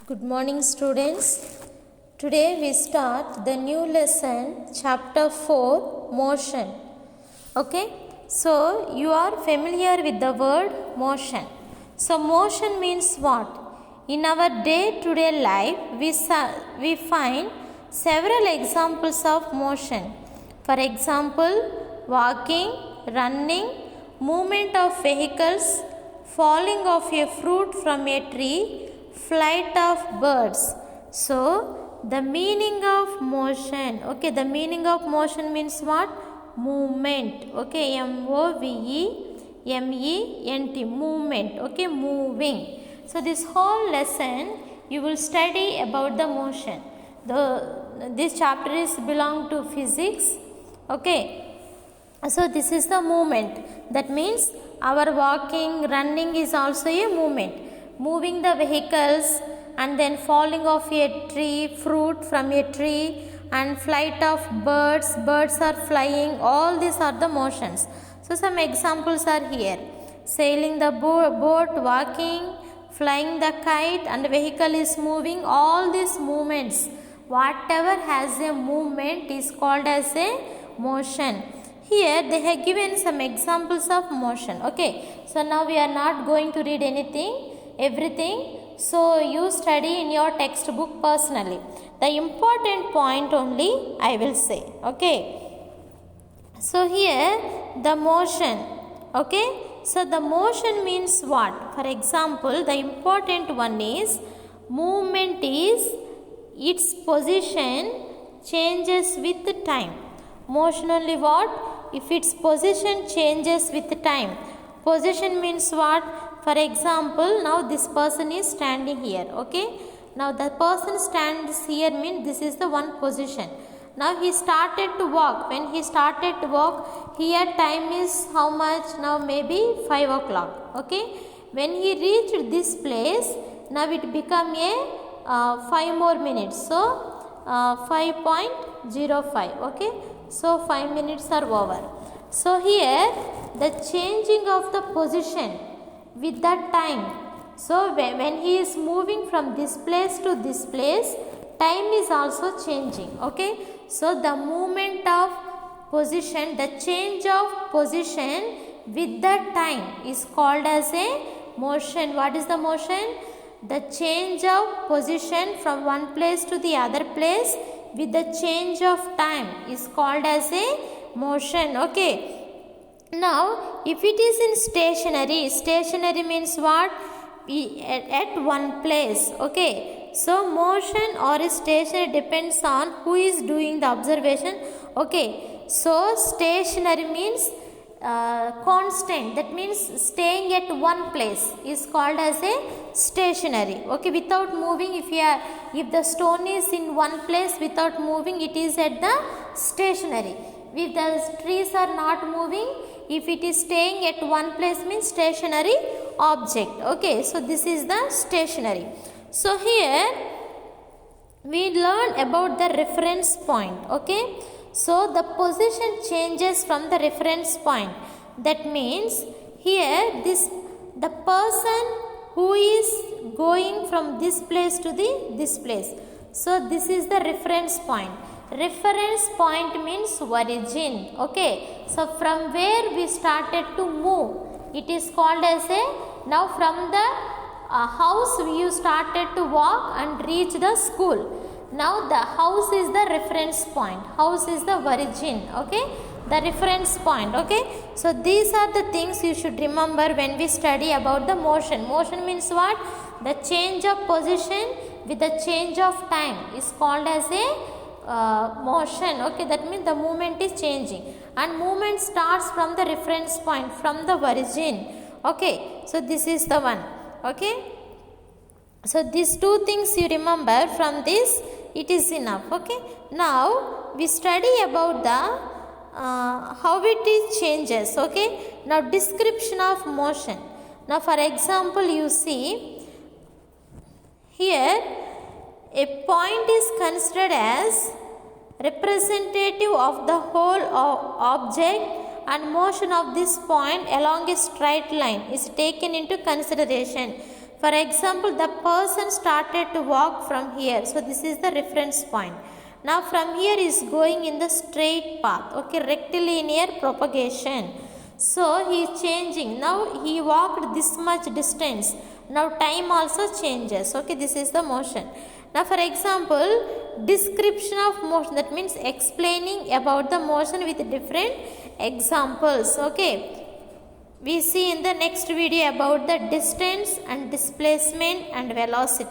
Good morning, students. Today we start the new lesson, chapter 4, motion. Okay, so you are familiar with the word motion. So motion means what? In our day-to-day life, we find several examples of motion. For example, walking, running, movement of vehicles, falling of a fruit from a tree, flight of birds. So the meaning of motion, okay, the meaning of motion means what? Movement. Okay, M-O-V-E-M-E-N-T, movement. Okay, moving. So this whole lesson you will study about the motion. This chapter is belong to physics. Okay, so this is the movement. That means our walking, running is also a movement. Moving the vehicles and then falling off a tree, fruit from a tree, and flight of birds, birds are flying, all these are the motions. So some examples are here: sailing the boat, walking, flying the kite, and the vehicle is moving. All these movements, whatever has a movement is called as a motion. Here they have given some examples of motion. Okay, so now we are not going to read everything, so you study in your textbook personally. The important point only I will say. Okay, so here the motion. Okay, so the motion means what? For example, the important one is movement is its position changes with time. Motion only what? If its position changes with time. Position means what? For example, now this person is standing here. Okay, now the person stands here means this is the one position. Now he started to walk. When he started to walk, here time is how much? Now maybe 5 o'clock. Okay, when he reached this place, now it become a 5 more minutes. So 5.05. Okay, so 5 minutes are over. So here the changing of the position with that time. So when he is moving from this place to this place, time is also changing. Okay, so the movement of position, the change of position with that time is called as a motion. What is the motion? The change of position from one place to the other place with the change of time is called as a motion. Okay, now if it is in stationary means what? At one place. Okay, so motion or stationary depends on who is doing the observation. Okay, so stationary means constant, that means staying at one place is called as a stationary. Okay, without moving, if the stone is in one place without moving, it is at the stationary. If the trees are not moving, if it is staying at one place means stationary object. Okay, so this is the stationary. So here we learn about the reference point. Okay, so the position changes from the reference point. That means here the person who is going from this place to this place. So this is the reference point. Reference point means origin. Okay, so from where we started to move, it is called as a, now from the house you started to walk and reach the school. Now the house is the reference point. House is the origin. Okay, the reference point. Okay, so these are the things you should remember when we study about the motion. Motion means what? The change of position with the change of time is called as a motion. Okay, that means the movement is changing, and movement starts from the reference point, from the origin. Okay, so this is the one. Okay, so these two things you remember from this, it is enough. Okay, now we study about the how it is changes. Okay, now description of motion. Now for example, you see here a point is considered as representative of the whole object, and motion of this point along a straight line is taken into consideration. For example, the person started to walk from here. So this is the reference point. Now from here is going in the straight path. Okay, rectilinear propagation. So he is changing. Now he walked this much distance. Now time also changes. Okay, this is the motion. Now for example, description of motion, that means explaining about the motion with different examples. Okay, we see in the next video about the distance and displacement and velocity.